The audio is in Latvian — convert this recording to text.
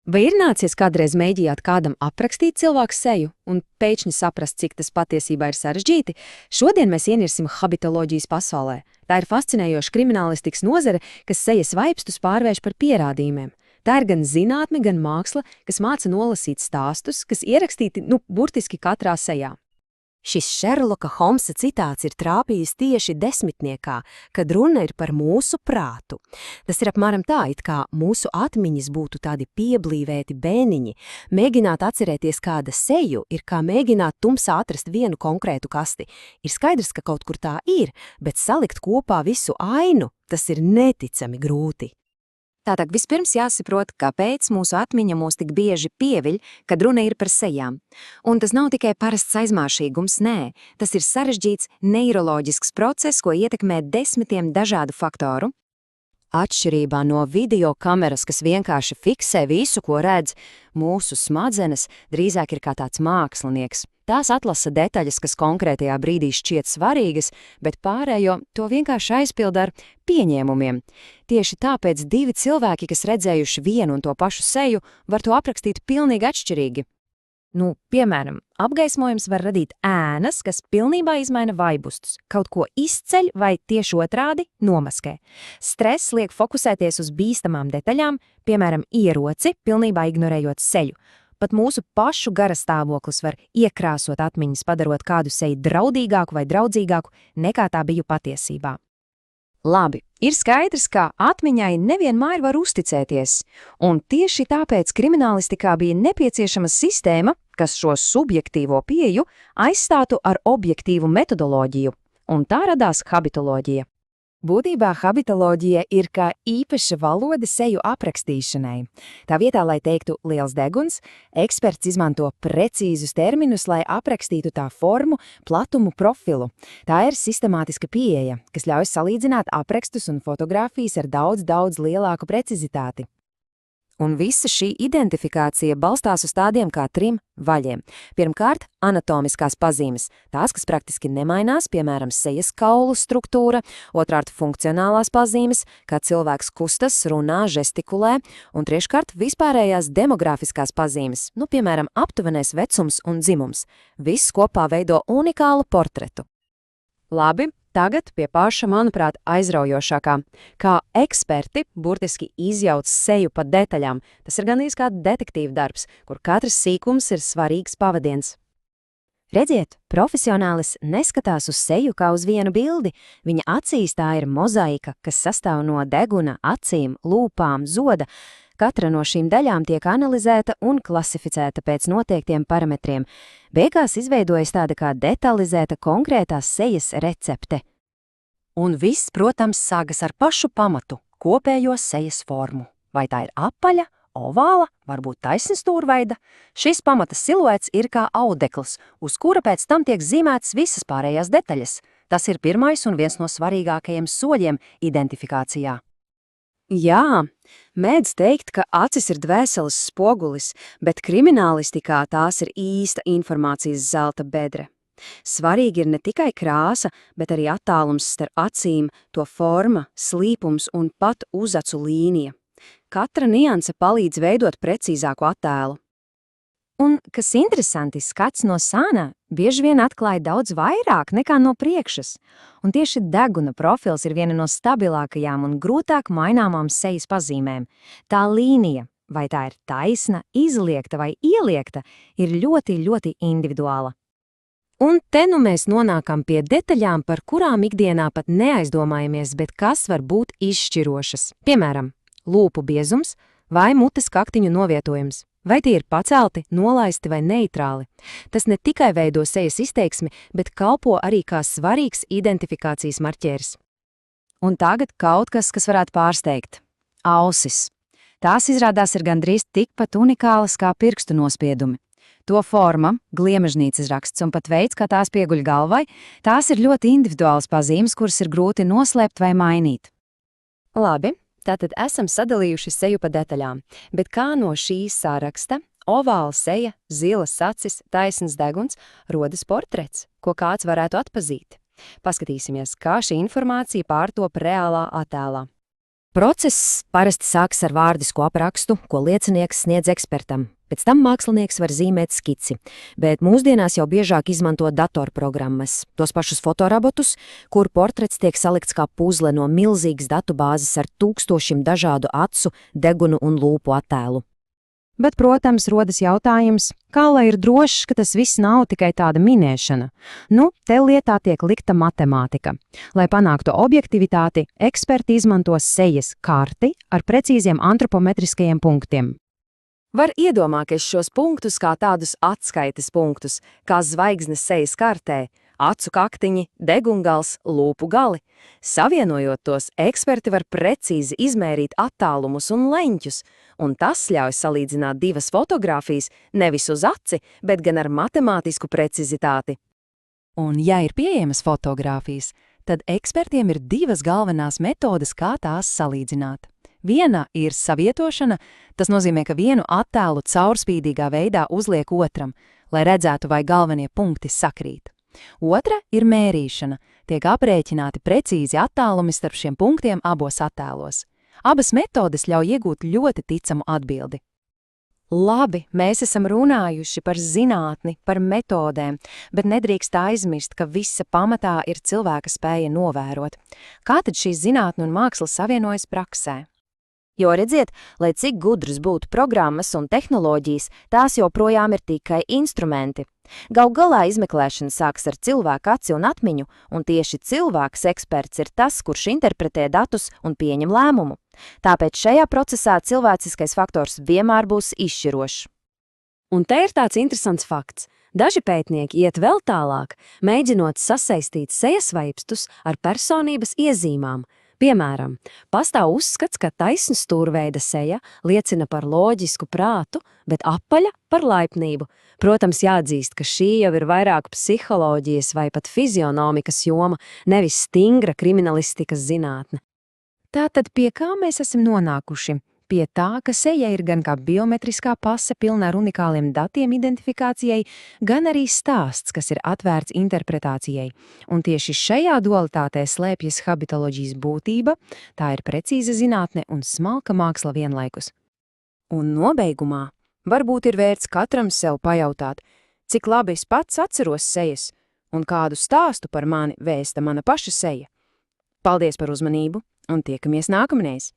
Vai ir nācies kādreiz mēģināt kādam aprakstīt cilvēku seju un pēkšņi saprast, cik tas patiesībā ir sarežģīti? Šodien mēs ienirsim habitoloģijas pasaulē. Tā ir fascinējoša kriminālistikas nozare, kas sejas vaipstus pārvērš par pierādījumiem. Tā ir gan zinātne, gan māksla, kas māca nolasīt stāstus, kas ierakstīti, burtiski katrā sejā. Šis Šerloka Holmsa citāts ir trāpījis tieši desmitniekā, kad runa ir par mūsu prātu. Tas ir apmēram tā, it kā mūsu atmiņas būtu tādi pieblīvēti bēniņi. Mēģināt atcerēties kāda seju ir kā mēģināt tumsā atrast vienu konkrētu kasti. Ir skaidrs, ka kaut kur tā ir, bet salikt kopā visu ainu, tas ir neticami grūti. Tātad vispirms jāsaprot, kāpēc mūsu atmiņa mūs tik bieži pieviļ, kad runa ir par sejām. Un tas nav tikai parasts aizmāšīgums, nē, tas ir sarežģīts neiroloģisks process, ko ietekmē desmitiem dažādu faktoru. Atšķirībā no video kameras, kas vienkārši fiksē visu, ko redz, mūsu smadzenes drīzāk ir kā tāds mākslinieks. Tās atlasa detaļas, kas konkrētajā brīdī šķiet svarīgas, bet pārējo to vienkārši aizpilda ar pieņēmumiem. Tieši tāpēc divi cilvēki, kas redzējuši vienu un to pašu seju, var to aprakstīt pilnīgi atšķirīgi. Piemēram, apgaismojums var radīt ēnas, kas pilnībā izmaina vaibustus, kaut ko izceļ vai tieši otrādi nomaskē. Stress liek fokusēties uz bīstamām detaļām, piemēram, ieroci, pilnībā ignorējot seju. Pat mūsu pašu garastāvoklis var iekrāsot atmiņas, padarot kādu seju draudīgāku vai draudzīgāku, nekā tā biju patiesībā. Labi, ir skaidrs, ka atmiņai nevienmēr var uzticēties, un tieši tāpēc kriminālistikā bija nepieciešama sistēma, kas šo subjektīvo pieeju aizstātu ar objektīvu metodoloģiju, un tā radās habitoloģija. Būtībā habitoloģija ir kā īpaša valoda seju aprakstīšanai. Tā vietā, lai teiktu liels deguns, eksperts izmanto precīzus terminus, lai aprakstītu tā formu, platumu, profilu. Tā ir sistemātiska pieeja, kas ļauj salīdzināt aprakstus un fotogrāfijas ar daudz lielāku precizitāti. Un visa šī identifikācija balstās uz tādiem kā 3 vaļiem. Pirmkārt, anatomiskās pazīmes, tās, kas praktiski nemainās, piemēram, sejas kaulu struktūra, otrkārt, funkcionālās pazīmes, kā cilvēks kustas, runā, žestikulē, un treškārt, vispārējās demogrāfiskās pazīmes, piemēram, aptuvenais vecums un dzimums. Viss kopā veido unikālu portretu. Labi. Tagad pie paša, manuprāt, aizraujošākā. Kā eksperti burtiski izjauc seju pa detaļām. Tas ir gandrīz kā detektīva darbs, kur katrs sīkums ir svarīgs pavadiens. Redziet, profesionālis neskatās uz seju kā uz vienu bildi. Viņa acīs tā ir mozaika, kas sastāv no deguna, acīm, lūpām, zoda. Katra no šīm daļām tiek analizēta un klasificēta pēc noteiktiem parametriem. Beigās izveidojas tāda kā detalizēta konkrētās sejas recepte. Un viss, protams, sākas ar pašu pamatu – kopējo sejas formu. Vai tā ir apaļa, ovāla, varbūt taisnstūrveida? Šis pamata siluets ir kā audekls, uz kura pēc tam tiek zīmētas visas pārējās detaļas. Tas ir pirmais un viens no svarīgākajiem soļiem identifikācijā. Jā, mēdz teikt, ka acis ir dvēseles spogulis, bet kriminālistikā tās ir īsta informācijas zelta bedre. Svarīgi ir ne tikai krāsa, bet arī attālums starp acīm, to forma, slīpums un pat uzacu līnija. Katra nianse palīdz veidot precīzāku attēlu. Un, kas interesanti, skats no sāna bieži vien atklāja daudz vairāk nekā no priekšas. Un tieši deguna profils ir viena no stabilākajām un grūtāk maināmām sejas pazīmēm. Tā līnija, vai tā ir taisna, izliekta vai ieliekta, ir ļoti individuāla. Un te mēs nonākam pie detaļām, par kurām ikdienā pat neaizdomājamies, bet kas var būt izšķirošas. Piemēram, lūpu biezums vai mutes kaktiņu novietojums. Vai tie ir pacelti, nolaisti vai neitrāli? Tas ne tikai veido sejas izteiksmi, bet kalpo arī kā svarīgs identifikācijas marķēris. Un tagad kaut kas varētu pārsteigt. Ausis. Tās izrādās ir gandrīz tikpat unikālas kā pirkstu nospiedumi. To forma, gliemežnīcas raksts un pat veids, kā tās pieguļ galvai, tās ir ļoti individuālas pazīmes, kuras ir grūti noslēpt vai mainīt. Labi. Tātad esam sadalījuši seju pa detaļām, bet kā no šīs sāraksta, ovāla seja, zilas acis, taisns deguns, rodas portrets, ko kāds varētu atpazīt? Paskatīsimies, kā šī informācija pārtop reālā attēlā. Process parasti sākas ar vārdisku aprakstu, ko liecinieks sniedz ekspertam. Pēc tam mākslinieks var zīmēt skici, bet mūsdienās jau biežāk izmanto datorprogrammas, tos pašus fotorabotus, kur portrets tiek salikts kā puzle no milzīgas datubāzes ar tūkstošiem dažādu acu, degunu un lūpu attēlu. Bet, protams, rodas jautājums, kā lai ir drošs, ka tas viss nav tikai tāda minēšana? Te lietā tiek likta matemātika. Lai panāktu objektivitāti, eksperti izmanto sejas karti ar precīziem antropometriskajiem punktiem. Var iedomāties šos punktus kā tādus atskaites punktus, kā zvaigznes sejas kartē, acu kaktiņi, degungals, lūpu gali. Savienojot tos, eksperti var precīzi izmērīt attālumus un leņķus, un tas ļauj salīdzināt divas fotogrāfijas nevis uz aci, bet gan ar matemātisku precizitāti. Un, ja ir pieejamas fotogrāfijas, tad ekspertiem ir divas galvenās metodes, kā tās salīdzināt. Viena ir savietošana, tas nozīmē, ka vienu attēlu caurspīdīgā veidā uzliek otram, lai redzētu, vai galvenie punkti sakrīt. Otra ir mērīšana, tiek aprēķināti precīzi attālumi starp šiem punktiem abos attēlos. Abas metodes ļauj iegūt ļoti ticamu atbildi. Labi, mēs esam runājuši par zinātni, par metodēm, bet nedrīkst aizmirst, ka visa pamatā ir cilvēka spēja novērot. Kā tad šī zinātne un māksla savienojas praksē? Jo redziet, lai cik gudras būtu programmas un tehnoloģijas, tās joprojām ir tikai instrumenti. Galu galā izmeklēšana sāks ar cilvēku aci un atmiņu, un tieši cilvēks eksperts ir tas, kurš interpretē datus un pieņem lēmumu. Tāpēc šajā procesā cilvēciskais faktors vienmēr būs izšķirošs. Un te ir tāds interesants fakts. Daži pētnieki iet vēl tālāk, mēģinot sasaistīt sejas vaipstus ar personības iezīmām. Piemēram, pastāv uzskats, ka taisna stūrveida seja liecina par loģisku prātu, bet apaļa par laipnību. Protams, jāatzīst, ka šī jau ir vairāk psiholoģijas vai pat fizionomikas joma, nevis stingra kriminālistikas zinātne. Tātad pie kā mēs esam nonākuši? Pie tā, ka seja ir gan kā biometriskā pase pilna ar unikāliem datiem identifikācijai, gan arī stāsts, kas ir atvērts interpretācijai. Un tieši šajā dualitātē slēpjas habitoloģijas būtība, tā ir precīza zinātne un smalka māksla vienlaikus. Un nobeigumā varbūt ir vērts katram sev pajautāt, cik labi es pats atceros sejas un kādu stāstu par mani vēsta mana paša seja. Paldies par uzmanību un tiekamies nākamreiz!